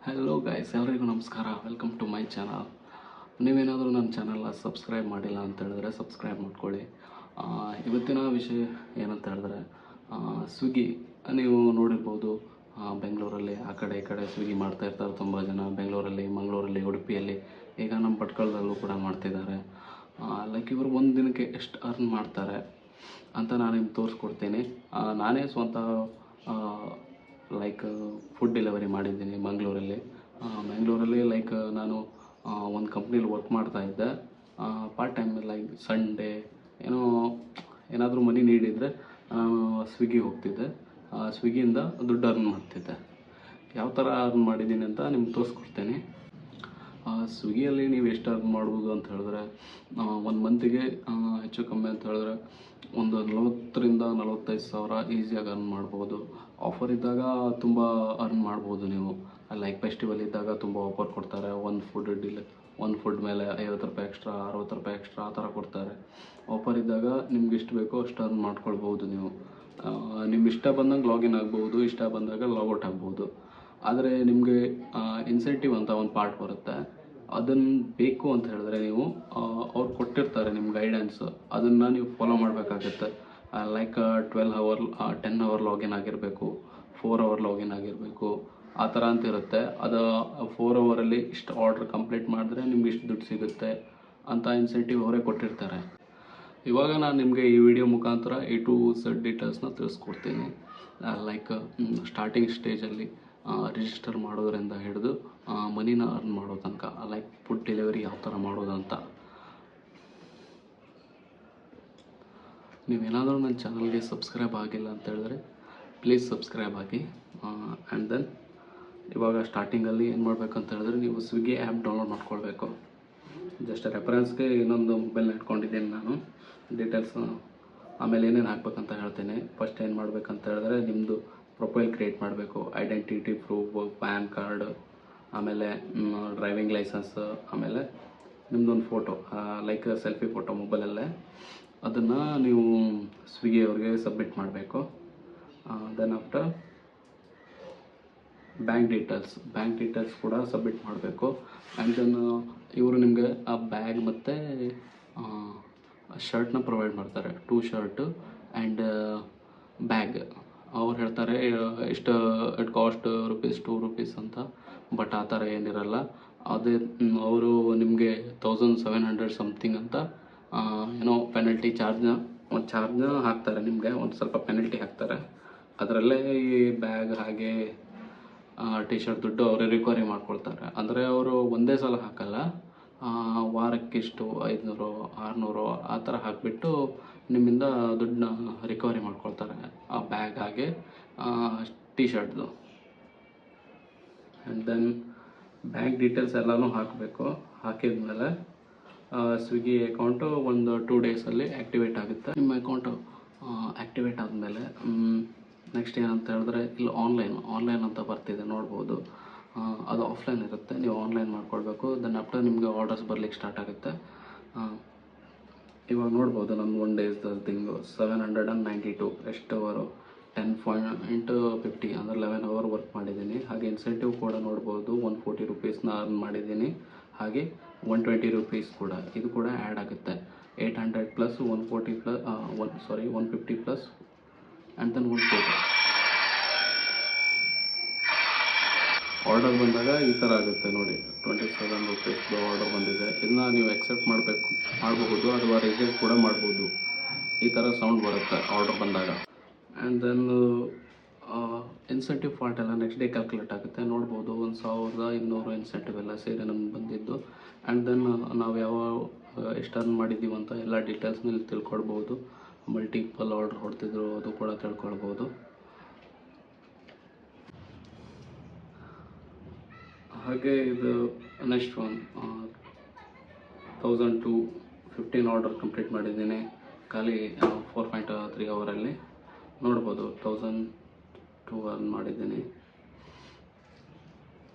Hello guys, ಎಲ್ಲರಿಗೂ ನಮಸ್ಕಾರ. Welcome to my channel. ನೀವೇನಾದರೂ ನನ್ನ ಚಾನಲ್ನ ಸಬ್ಸ್ಕ್ರೈಬ್ ಮಾಡಿಲ್ಲ ಅಂತ ಹೇಳಿದ್ರೆ ಸಬ್ಸ್ಕ್ರೈಬ್ ಮಾಡ್ಕೊಳ್ಳಿ. ಇವತ್ತಿನ ವಿಷಯ ಏನಂತ ಹೇಳಿದ್ರೆ, ಸ್ವಿಗ್ಗಿ ನೀವು ನೋಡಿರ್ಬೋದು. ಬೆಂಗಳೂರಲ್ಲಿ ಆ ಕಡೆ ಈ ಕಡೆ ಸ್ವಿಗ್ಗಿ ಮಾಡ್ತಾಯಿರ್ತಾರೆ ತುಂಬ ಜನ. ಬೆಂಗಳೂರಲ್ಲಿ, ಮಂಗಳೂರಲ್ಲಿ, ಉಡುಪಿಯಲ್ಲಿ, ಈಗ ನಮ್ಮ ಭಟ್ಕಳದಲ್ಲೂ ಕೂಡ ಮಾಡ್ತಿದ್ದಾರೆ. ಲೈಕ್ ಇವರು ಒಂದು ದಿನಕ್ಕೆ ಎಷ್ಟು ಅರ್ನ್ ಮಾಡ್ತಾರೆ ಅಂತ ನಾನು ನಿಮ್ಗೆ ತೋರಿಸ್ಕೊಡ್ತೀನಿ. ನಾನೇ ಸ್ವಂತ ಲೈಕ್ ಫುಡ್ ಡೆಲಿವರಿ ಮಾಡಿದ್ದೀನಿ ಬೆಂಗಳೂರಲ್ಲಿ. ಲೈಕ್ ನಾನು ಒಂದು ಕಂಪ್ನೀಲಿ ವರ್ಕ್ ಮಾಡ್ತಾಯಿದ್ದೆ ಪಾರ್ಟ್ ಟೈಮ್. ಲೈಕ್ ಸಂಡೇ ಏನಾದರೂ ಮನಿ ನೀಡಿದರೆ ನಾನು ಸ್ವಿಗ್ಗಿಗೆ ಹೋಗ್ತಿದ್ದೆ. ಸ್ವಿಗ್ಗಿಯಿಂದ ದುಡ್ಡು ಅರ್ನ್ ಮಾಡ್ತಿದ್ದೆ. ಯಾವ ಥರ ಅರ್ನ್ ಮಾಡಿದ್ದೀನಿ ಅಂತ ನಿಮ್ಗೆ ತೋರಿಸ್ಕೊಡ್ತೀನಿ. ಸ್ವಿಗ್ಗಿಯಲ್ಲಿ ನೀವು ಎಷ್ಟು ಅರ್ನ್ ಮಾಡ್ಬೋದು ಅಂತ ಹೇಳಿದ್ರೆ, ಒಂದು ಮಂತಿಗೆ ಹೆಚ್ಚು ಕಮ್ಮಿ ಅಂತ ಹೇಳಿದ್ರೆ ಒಂದು 40ರಿಂದ 45 ಸಾವಿರ ಈಸಿಯಾಗಿ ಅರ್ನ್ ಮಾಡ್ಬೋದು. ಆಫರ್ ಇದ್ದಾಗ ತುಂಬ ಅರ್ನ್ ಮಾಡ್ಬೋದು ನೀವು. ಲೈಕ್ ಫೆಸ್ಟಿವಲ್ ಇದ್ದಾಗ ತುಂಬ ಆಫರ್ ಕೊಡ್ತಾರೆ. ಒಂದು ಫುಡ್ ಮೇಲೆ 50 ರೂಪಾಯಿ ಎಕ್ಸ್ಟ್ರಾ, 60 ರೂಪಾಯಿ ಎಕ್ಸ್ಟ್ರಾ ಆ ಥರ ಕೊಡ್ತಾರೆ. ಆಫರ್ ಇದ್ದಾಗ ನಿಮ್ಗೆ ಎಷ್ಟು ಬೇಕೋ ಅಷ್ಟು ಅರ್ನ್ ಮಾಡ್ಕೊಳ್ಬೋದು ನೀವು. ನಿಮ್ಗೆ ಇಷ್ಟ ಬಂದಂಗೆ ಲಾಗಿನ್ ಆಗ್ಬೋದು, ಇಷ್ಟ ಬಂದಾಗ ಲಾಗೌಟ್ ಆಗ್ಬೋದು. ಆದರೆ ನಿಮಗೆ ಇನ್ಸೆಂಟಿವ್ ಅಂತ ಒಂದು ಪಾರ್ಟ್ ಬರುತ್ತೆ. ಅದನ್ನು ಬೇಕು ಅಂತ ಹೇಳಿದ್ರೆ ನೀವು ಅವ್ರು ಕೊಟ್ಟಿರ್ತಾರೆ ನಿಮ್ಮ ಗೈಡೆನ್ಸ್, ಅದನ್ನು ನೀವು ಫಾಲೋ ಮಾಡಬೇಕಾಗತ್ತೆ. ಲೈಕ್ 12 ಅವರ್ 10 ಅವರ್ ಲಾಗಿನ್ ಆಗಿರಬೇಕು, 4 ಅವರ್ ಲಾಗಿನ್ ಆಗಿರಬೇಕು, ಆ ಥರ ಅಂತ ಇರುತ್ತೆ. ಅದು 4 ಅವರಲ್ಲಿ ಇಷ್ಟು ಆರ್ಡ್ರ್ ಕಂಪ್ಲೀಟ್ ಮಾಡಿದ್ರೆ ನಿಮ್ಗೆ ಇಷ್ಟು ದುಡ್ಡು ಸಿಗುತ್ತೆ ಅಂತ ಇನ್ಸೆಂಟಿವ್ ಅವರೇ ಕೊಟ್ಟಿರ್ತಾರೆ. ಇವಾಗ ನಾನು ನಿಮಗೆ ಈ ವಿಡಿಯೋ ಮುಖಾಂತರ A to Z ಡೀಟೇಲ್ಸ್ನ ತಿಳಿಸ್ಕೊಡ್ತೀನಿ. ಲೈಕ್ ಸ್ಟಾರ್ಟಿಂಗ್ ಸ್ಟೇಜಲ್ಲಿ ರಿಜಿಸ್ಟರ್ ಮಾಡೋದರಿಂದ ಹಿಡಿದು ಮನಿನ ಅರ್ನ್ ಮಾಡೋ ತನಕ, ಲೈಕ್ ಫುಡ್ ಡೆಲಿವರಿ ಯಾವ ಥರ ಮಾಡೋದಂತ. ನೀವೇನಾದರೂ ನನ್ನ ಚಾನಲ್ಗೆ ಸಬ್ಸ್ಕ್ರೈಬ್ ಆಗಿಲ್ಲ ಅಂತ ಹೇಳಿದ್ರೆ ಪ್ಲೀಸ್ ಸಬ್ಸ್ಕ್ರೈಬ್ ಆಗಿ. ಆ್ಯಂಡ್ ದೆನ್ ಇವಾಗ ಸ್ಟಾರ್ಟಿಂಗಲ್ಲಿ ಏನು ಮಾಡಬೇಕಂತ ಹೇಳಿದ್ರೆ, ನೀವು ಸ್ವಿಗ್ಗಿ ಆ್ಯಪ್ ಡೌನ್ಲೋಡ್ ಮಾಡ್ಕೊಳ್ಬೇಕು. ಜಸ್ಟ್ ರೆಫರೆನ್ಸ್ಗೆ ಇನ್ನೊಂದು ಮೊಬೈಲ್ನ ಇಟ್ಕೊಂಡಿದ್ದೀನಿ ನಾನು. ಡೀಟೇಲ್ಸ್ ಆಮೇಲೆ ಏನೇನು ಹಾಕ್ಬೇಕಂತ ಹೇಳ್ತೀನಿ. ಫಸ್ಟ್ ಏನು ಮಾಡಬೇಕಂತ ಹೇಳಿದ್ರೆ, ನಿಮ್ಮದು ಪ್ರೊಫೈಲ್ ಕ್ರಿಯೇಟ್ ಮಾಡಬೇಕು. ಐಡೆಂಟಿಟಿ ಪ್ರೂಫ್, ಪ್ಯಾನ್ ಕಾರ್ಡ್, ಆಮೇಲೆ ಡ್ರೈವಿಂಗ್ ಲೈಸೆನ್ಸ್, ಆಮೇಲೆ ನಿಮ್ಮದೊಂದು ಫೋಟೋ, ಲೈಕ್ ಸೆಲ್ಫಿ ಫೋಟೋ ಮೊಬೈಲಲ್ಲೇ. ಅದನ್ನು ನೀವು ಸ್ವಿಗ್ಗಿ ಅವ್ರಿಗೆ ಸಬ್ಮಿಟ್ ಮಾಡಬೇಕು. ದೆನ್ ಆಫ್ಟರ್ ಬ್ಯಾಂಕ್ ಡೀಟೇಲ್ಸ್ ಕೂಡ ಸಬ್ಮಿಟ್ ಮಾಡಬೇಕು. ಆ್ಯಂಡ್ ದೆನ್ ಇವರು ನಿಮಗೆ ಆ ಬ್ಯಾಗ್ ಮತ್ತು ಶರ್ಟ್ನ ಪ್ರೊವೈಡ್ ಮಾಡ್ತಾರೆ. 2 ಶರ್ಟು ಆ್ಯಂಡ್ ಬ್ಯಾಗ್. ಅವ್ರು ಹೇಳ್ತಾರೆ ಇಷ್ಟು ಇಟ್ ಕಾಸ್ಟ್ ₹2 ಅಂತ. ಬಟ್ ಆ ಥರ ಏನಿರಲ್ಲ. ಅದೇ ಅವರು ನಿಮಗೆ 1700 ಸಮಥಿಂಗ್ ಅಂತ ಪೆನಲ್ಟಿ ಚಾರ್ಜ್ನ ಹಾಕ್ತಾರೆ. ನಿಮಗೆ ಒಂದು ಸ್ವಲ್ಪ ಪೆನಲ್ಟಿ ಹಾಕ್ತಾರೆ. ಅದರಲ್ಲೇ ಈ ಬ್ಯಾಗ್ ಹಾಗೆ ಟಿ ಶರ್ಟ್ ದುಡ್ಡು ಅವರೇ ರಿಕವರಿ ಮಾಡ್ಕೊಳ್ತಾರೆ. ಅಂದರೆ ಅವರು ಒಂದೇ ಸಲ ಹಾಕಲ್ಲ, ವಾರಕ್ಕಿಷ್ಟು 500 600 ಆ ಥರ ಹಾಕಿಬಿಟ್ಟು ನಿಮ್ಮಿಂದ ದುಡ್ಡನ್ನ ರಿಕವರಿ ಮಾಡ್ಕೊಳ್ತಾರೆ. ಆ ಬ್ಯಾಗ್ ಹಾಗೆ ಟಿ ಶರ್ಟ್ದು. ಆ್ಯಂಡ್ ದೆನ್ ಬ್ಯಾಂಕ್ ಡೀಟೇಲ್ಸ್ ಎಲ್ಲನೂ ಹಾಕಬೇಕು. ಹಾಕಿದ್ಮೇಲೆ ಸ್ವಿಗ್ಗಿ ಅಕೌಂಟು ಒಂದು 2 ಡೇಸಲ್ಲಿ ಆ್ಯಕ್ಟಿವೇಟ್ ಆಗುತ್ತೆ. ನಿಮ್ಮ ಅಕೌಂಟು ಆ್ಯಕ್ಟಿವೇಟ್ ಆದಮೇಲೆ ನೆಕ್ಸ್ಟ್ ಏನಂತ ಹೇಳಿದ್ರೆ, ಇಲ್ಲಿ ಆನ್ಲೈನ್ ಅಂತ ಬರ್ತಿದೆ ನೋಡ್ಬೋದು. ಅದು ಆಫ್ಲೈನ್ ಇರುತ್ತೆ, ನೀವು ಆನ್ಲೈನ್ ಮಾಡ್ಕೊಳ್ಬೇಕು. ದೆನ್ ಆಫ್ಟರ್ ನಿಮಗೆ ಆರ್ಡರ್ಸ್ ಬರ್ಲಿಕ್ಕೆ ಸ್ಟಾರ್ಟ್ ಆಗುತ್ತೆ. ಇವಾಗ ನೋಡ್ಬೋದು ನನ್ನ 1 ಡೇಸ್ ಥಿಂಗು 792. ಎಷ್ಟು ಅವರು 10.50 ಅಂದರೆ 11 ಅವರ್ ವರ್ಕ್ ಮಾಡಿದ್ದೀನಿ. ಹಾಗೆ ಇನ್ಸೆಂಟಿವ್ ಕೂಡ ನೋಡ್ಬೋದು, ₹140 ಅರ್ನ್ ಮಾಡಿದ್ದೀನಿ. ಹಾಗೆ ₹120 ಕೂಡ, ಇದು ಕೂಡ ಆ್ಯಡ್ ಆಗುತ್ತೆ. 800 plus 140 plus 150 plus and then 140 order ಬಂದಾಗ ಈ ಥರ ಆಗುತ್ತೆ ನೋಡಿ. ₹27 ಆರ್ಡರ್ ಬಂದಿದೆ. ಇದನ್ನ ನೀವು ಎಕ್ಸೆಪ್ಟ್ ಮಾಡಬಹುದು, ಅಥವಾ ರಿಜೆಕ್ಟ್ ಕೂಡ ಮಾಡ್ಬೋದು. ಈ ಥರ ಸೌಂಡ್ ಬರುತ್ತೆ ಆರ್ಡರ್ ಬಂದಾಗ. ಆ್ಯಂಡ್ ದೆನ್ ಇನ್ಸೆಂಟಿವ್ ಪಾರ್ಟ್ ಎಲ್ಲ ನೆಕ್ಸ್ಟ್ ಡೇ ಕ್ಯಾಲ್ಕುಲೇಟ್ ಆಗುತ್ತೆ. ನೋಡ್ಬೋದು 1200 ಇನ್ಸೆಂಟಿವ್ ಎಲ್ಲ ಸೇರಿ ನಮ್ಗೆ ಬಂದಿದ್ದು. ಆ್ಯಂಡ್ ದೆನ್ ನಾವು ಎಷ್ಟು ಅರ್ನ್ ಮಾಡಿದ್ದೀವಿ ಅಂತ ಎಲ್ಲ ಡೀಟೇಲ್ಸ್ನ ಇಲ್ಲಿ ತಿಳ್ಕೊಳ್ಬೋದು. ಮಲ್ಟಿಪಲ್ ಆರ್ಡರ್ ಹೊಡ್ತಿದ್ರು ಅದು ಕೂಡ ತಿಳ್ಕೊಳ್ಬೋದು. ಹಾಗೆ ಇದು ನೆಕ್ಸ್ಟ್ 1015 ಆರ್ಡರ್ ಕಂಪ್ಲೀಟ್ ಮಾಡಿದ್ದೀನಿ ಖಾಲಿ 4.3 ಅವರಲ್ಲಿ. ನೋಡ್ಬೋದು 1002 ಅರ್ನ್ ಮಾಡಿದ್ದೀನಿ.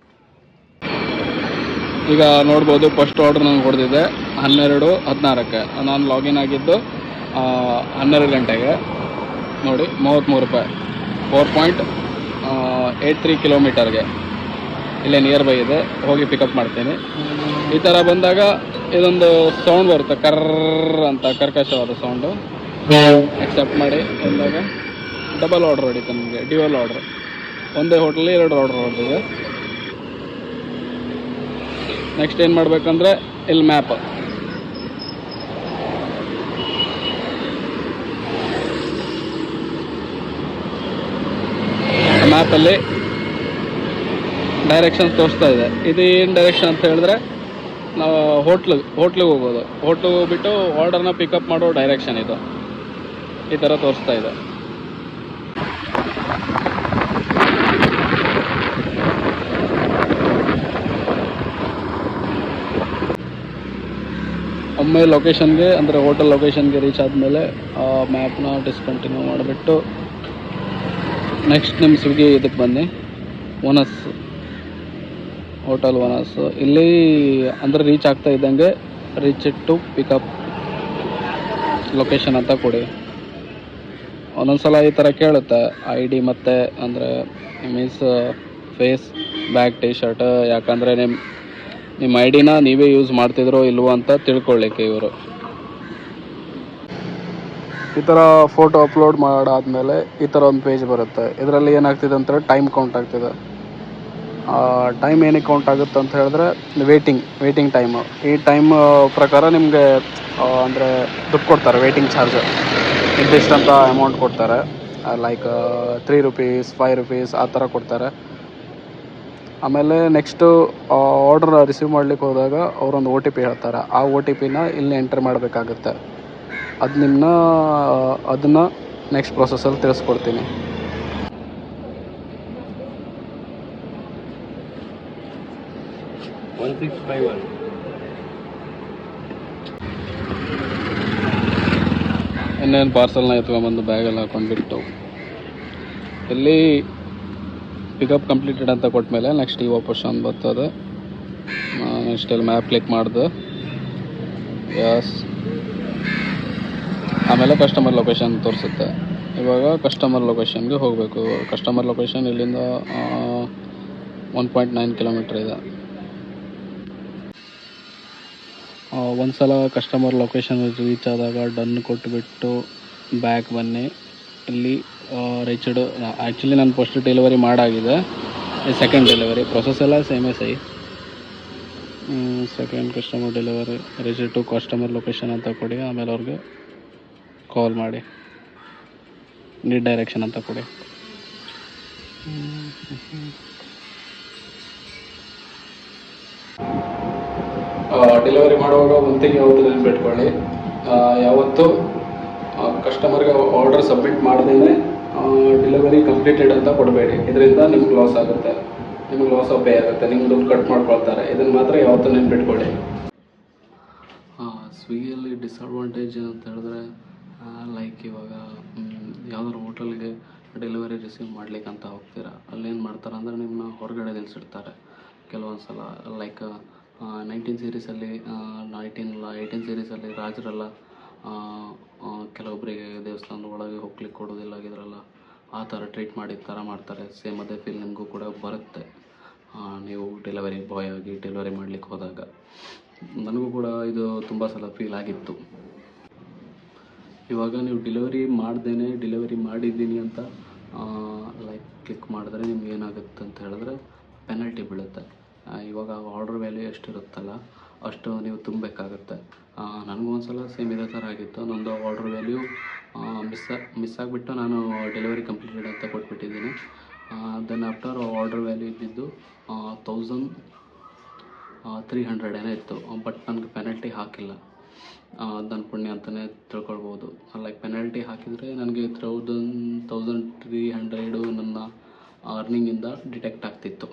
ಈಗ ನೋಡ್ಬೋದು ಫಸ್ಟ್ ಆರ್ಡರ್ ನಂಗೆ ಹೊಡೆದಿದೆ 12:16ಕ್ಕೆ. ನಾನು ಲಾಗಿನ್ ಆಗಿದ್ದು 12 ಗಂಟೆಗೆ. ನೋಡಿ ₹33, 4.83 ಕಿಲೋಮೀಟರ್ಗೆ. ಇಲ್ಲೇ ನಿಯರ್ ಬೈ ಇದೆ, ಹೋಗಿ ಪಿಕಪ್ ಮಾಡ್ತೀನಿ. ಈ ಥರ ಬಂದಾಗ ಇದೊಂದು ಸೌಂಡ್ ಬರುತ್ತೆ, ಕರ್ರ್ ಅಂತ ಕರ್ಕಶವಾದ ಸೌಂಡು. ಎಕ್ಸೆಪ್ಟ್ ಮಾಡಿ ಬಂದಾಗ ಡಬಲ್ ಆರ್ಡ್ರ್ ಹೊಡಿತು ನಿಮಗೆ, ಡ್ಯುಯಲ್ ಆರ್ಡ್ರ್. ಒಂದೇ ಹೋಟ್ಲಲ್ಲಿ 2 ಆರ್ಡ್ರ್ ಹೊಡೆದಿದೆ. ನೆಕ್ಸ್ಟ್ ಏನು ಮಾಡಬೇಕಂದ್ರೆ ಇಲ್ಲಿ ಮ್ಯಾಪ್, ಮ್ಯಾಪಲ್ಲಿ ಡೈರೆಕ್ಷನ್ಸ್ ತೋರಿಸ್ತಾ ಇದೆ. ಇದು ಏನು ಡೈರೆಕ್ಷನ್ ಅಂತ ಹೇಳಿದ್ರೆ ನಾವು ಹೋಟ್ಲಿಗೆ ಹೋಗೋದು, ಹೋಟ್ಲಿಗೆ ಹೋಗ್ಬಿಟ್ಟು ಆರ್ಡರ್ನ ಪಿಕಪ್ ಮಾಡೋ ಡೈರೆಕ್ಷನ್ ಇದು. ಈ ಥರ ತೋರಿಸ್ತಾ ಇದೆ. ಒಮ್ಮೆ ಲೊಕೇಶನ್ಗೆ ಅಂದರೆ ಹೋಟೆಲ್ ಲೊಕೇಶನ್ಗೆ ರೀಚ್ ಆದಮೇಲೆ ಮ್ಯಾಪ್ನ ಡಿಸ್ಕಂಟಿನ್ಯೂ ಮಾಡಿಬಿಟ್ಟು ನೆಕ್ಸ್ಟ್ ನಿಮ್ಮ ಸ್ವಿಗ್ಗಿ ಇದಕ್ಕೆ ಬನ್ನಿ, ವನಸ್ ಹೋಟೆಲ್ ವನಸ್. ಇಲ್ಲಿ ಅಂದರೆ ರೀಚ್ ಆಗ್ತಾ ಇದ್ದಂಗೆ ರೀಚ್ ಟು ಪಿಕಪ್ ಲೊಕೇಶನ್ ಅಂತ ಕೊಡಿ. ಒಂದೊಂದ್ಸಲ ಈ ಥರ ಕೇಳುತ್ತೆ ID ಮತ್ತು ಅಂದರೆ means face, bag, T shirt. ಯಾಕಂದರೆ ನಿಮ್ಮ ID ನೀವೇ ಯೂಸ್ ಮಾಡ್ತಿದ್ರೋ ಇಲ್ವೋ ಅಂತ ತಿಳ್ಕೊಳ್ಳಿಕ್ಕೆ ಇವರು. ಈ ಥರ ಫೋಟೋ ಅಪ್ಲೋಡ್ ಮಾಡಾದಮೇಲೆ ಈ ಥರ ಒಂದು ಪೇಜ್ ಬರುತ್ತೆ. ಇದರಲ್ಲಿ ಏನಾಗ್ತಿದೆ ಅಂತ ಟೈಮ್ ಕೌಂಟ್ ಆಗ್ತಿದೆ. ಟೈಮ್ ಏನಕ್ಕೆ ಕೌಂಟ್ ಆಗುತ್ತೆ ಅಂತ ಹೇಳಿದ್ರೆ ವೇಟಿಂಗ್ ಟೈಮು. ಈ ಟೈಮ್ ಪ್ರಕಾರ ನಿಮಗೆ ಅಂದರೆ ದುಡ್ಡು ಕೊಡ್ತಾರೆ, ವೇಟಿಂಗ್ ಚಾರ್ಜ್ ಇಂತಿಷ್ಟಂತ ಅಮೌಂಟ್ ಕೊಡ್ತಾರೆ. ಲೈಕ್ 3 ರೂಪೀಸ್, 5 ರೂಪೀಸ್ ಆ ಥರ ಕೊಡ್ತಾರೆ. ಆಮೇಲೆ ನೆಕ್ಸ್ಟು ಆರ್ಡ್ರ್ ರಿಸೀವ್ ಮಾಡ್ಲಿಕ್ಕೆ ಹೋದಾಗ ಅವರೊಂದು OTP ಹೇಳ್ತಾರೆ. ಆ OTP ಇಲ್ಲಿ ಎಂಟರ್ ಮಾಡಬೇಕಾಗುತ್ತೆ. ಅದನ್ನು ನೆಕ್ಸ್ಟ್ ಪ್ರೊಸೆಸಲ್ಲಿ ತಿಳಿಸ್ಕೊಡ್ತೀನಿ. ಇನ್ನೇನು ಪಾರ್ಸಲ್ನ ಎತ್ಕೊಂಡ್ಬಂದು ಬ್ಯಾಗಲ್ಲಿ ಹಾಕೊಂಡ್ಬಿಟ್ಟು ಇಲ್ಲಿ ಪಿಕಪ್ ಕಂಪ್ಲೀಟೆಡ್ ಅಂತ ಕೊಟ್ಟಮೇಲೆ ನೆಕ್ಸ್ಟ್ ಈ ಆಪ್ಷನ್ ಬರ್ತದೆ. ನೆಕ್ಸ್ಟ್ ಇಲ್ಲಿ ಮ್ಯಾಪ್ ಕ್ಲಿಕ್ ಮಾಡಿದೆ, ಯಸ್. ಆಮೇಲೆ ಕಸ್ಟಮರ್ ಲೊಕೇಶನ್ ತೋರಿಸುತ್ತೆ. ಇವಾಗ ಕಸ್ಟಮರ್ ಲೊಕೇಶನ್ಗೆ ಹೋಗಬೇಕು. ಕಸ್ಟಮರ್ ಲೊಕೇಶನ್ ಇಲ್ಲಿಂದ 1.9 ಕಿಲೋಮೀಟ್ರ್ ಇದೆ. ಒಂದು ಸಲ ಕಸ್ಟಮರ್ ಲೊಕೇಶನ್ ರೀಚ್ ಆದಾಗ ಡನ್ ಕೊಟ್ಟುಬಿಟ್ಟು ಬ್ಯಾಕ್ ಬನ್ನಿ. ಇಲ್ಲಿ ರೀಚ್ಡ್, ಆ್ಯಕ್ಚುಲಿ ನಾನು ಫಸ್ಟ್ ಡೆಲಿವರಿ ಮಾಡಾಗಿದೆ, ಸೆಕೆಂಡ್ ಡೆಲಿವರಿ ಪ್ರೊಸೆಸ್ ಎಲ್ಲ ಸೇಮೇ ಸೈ. Second customer delivery reach to customer location ಅಂತ ಕೊಡಿ. ಆಮೇಲೆ ಅವ್ರಿಗೆ ಕಾಲ್ ಮಾಡಿ ನೀಡ್ ಡೈರೆಕ್ಷನ್ ಅಂತ ಕೊಡಿ. ಡೆಲಿವರಿ ಮಾಡುವಾಗ ಒಂದು ಥಿಂಗ್ ಯಾವತ್ತೂ ನೆನ್ಪಿಟ್ಕೊಳ್ಳಿ, ಯಾವತ್ತು ಕಸ್ಟಮರ್ಗೆ ಆರ್ಡರ್ ಸಬ್ಮಿಟ್ ಮಾಡ್ದೇ ಡೆಲಿವರಿ ಕಂಪ್ಲೀಟೆಡ್ ಅಂತ ಕೊಡಬೇಡಿ. ಇದರಿಂದ ನಿಮ್ಗೆ ಲಾಸ್ ಆಗುತ್ತೆ, ನಿಮ್ಗೆ ಲಾಸ್ ಆಫ್ ಪೇ ಆಗುತ್ತೆ, ನಿಮ್ಗೆ ದುಡ್ಡು ಕಟ್ ಮಾಡ್ಕೊಳ್ತಾರೆ. ಇದನ್ನು ಮಾತ್ರ ಯಾವತ್ತೂ ನೆನ್ಪಿಟ್ಕೊಳ್ಳಿ. ಸ್ವಿಗ್ಗಿಯಲ್ಲಿ ಡಿಸಡ್ವಾಂಟೇಜ್ ಅಂತ ಹೇಳಿದ್ರೆ ಲೈಕ್ ಇವಾಗ ಯಾವ್ದಾದ್ರು ಹೋಟೆಲ್ಗೆ ಡೆಲಿವರಿ ರಿಸೀವ್ ಮಾಡ್ಲಿಕ್ಕಂತ ಹೋಗ್ತೀರಾ, ಅಲ್ಲೇನು ಮಾಡ್ತಾರೆ ಅಂದರೆ ನಿಮ್ಮನ್ನ ಹೊರಗಡೆ ನಿಲ್ಲಿಸಿರ್ತಾರೆ ಕೆಲವೊಂದು ಸಲ. ಲೈಕ್ 19 ಸೀರೀಸಲ್ಲಿ 18 ಸೀರೀಸಲ್ಲಿ ರಾಜರೆಲ್ಲ ಕೆಲವೊಬ್ಬರಿಗೆ ದೇವಸ್ಥಾನದ ಒಳಗೆ ಹೋಗ್ಲಿಕ್ಕೆ ಕೊಡೋದಿಲ್ಲ ಆಗಿದ್ರಲ್ಲ, ಆ ಥರ ಟ್ರೀಟ್ ಮಾಡಿ ಥರ ಮಾಡ್ತಾರೆ. ಸೇಮ್ ಅದೇ ಫೀಲ್ ನಿಮಗೂ ಕೂಡ ಬರುತ್ತೆ ನೀವು ಡೆಲಿವರಿ ಬಾಯ್ ಆಗಿ ಡೆಲಿವರಿ ಮಾಡಲಿಕ್ಕೆ ಹೋದಾಗ. ನನಗೂ ಕೂಡ ಇದು ತುಂಬ ಸಲ ಫೀಲ್ ಆಗಿತ್ತು. ಇವಾಗ ನೀವು ಡೆಲಿವರಿ ಮಾಡ್ದೇ ಡೆಲಿವರಿ ಮಾಡಿದ್ದೀನಿ ಅಂತ ಲೈಕ್ ಕ್ಲಿಕ್ ಮಾಡಿದ್ರೆ ನಿಮ್ಗೆ ಏನಾಗುತ್ತೆ ಅಂತ ಹೇಳಿದ್ರೆ ಪೆನಲ್ಟಿ ಬೀಳುತ್ತೆ. ಇವಾಗ ಆರ್ಡ್ರ್ ವ್ಯಾಲ್ಯೂ ಎಷ್ಟಿರುತ್ತಲ್ಲ ಅಷ್ಟು ನೀವು ತುಂಬಬೇಕಾಗತ್ತೆ. ನನಗೂ ಒಂದು ಸಲ ಸೇಮ್ ಇದೇ ಥರ ಆಗಿತ್ತು. ನಂದು ಆರ್ಡ್ರ್ ವ್ಯಾಲ್ಯೂ ಮಿಸ್ ಆಗಿಬಿಟ್ಟು ನಾನು ಡೆಲಿವರಿ ಕಂಪ್ಲೀಟೆಡ್ ಅಂತ ಕೊಟ್ಬಿಟ್ಟಿದ್ದೀನಿ. ದೆನ್ ಆಫ್ಟರ್ ಆರ್ಡ್ರ್ ವ್ಯಾಲ್ಯೂ ಇದ್ದಿದ್ದು 1300 ಏನೋ ಇತ್ತು. ಬಟ್ ನನಗೆ ಪೆನಲ್ಟಿ ಹಾಕಿಲ್ಲ. ನನ್ನ ಪುಣ್ಯ ಅಂತಲೇ ತಿಳ್ಕೊಳ್ಬೋದು. ಲೈಕ್ ಪೆನಲ್ಟಿ ಹಾಕಿದರೆ ನನಗೆ 1300 ನನ್ನ ಅರ್ನಿಂಗಿಂದ ಡಿಟೆಕ್ಟ್ ಆಗ್ತಿತ್ತು.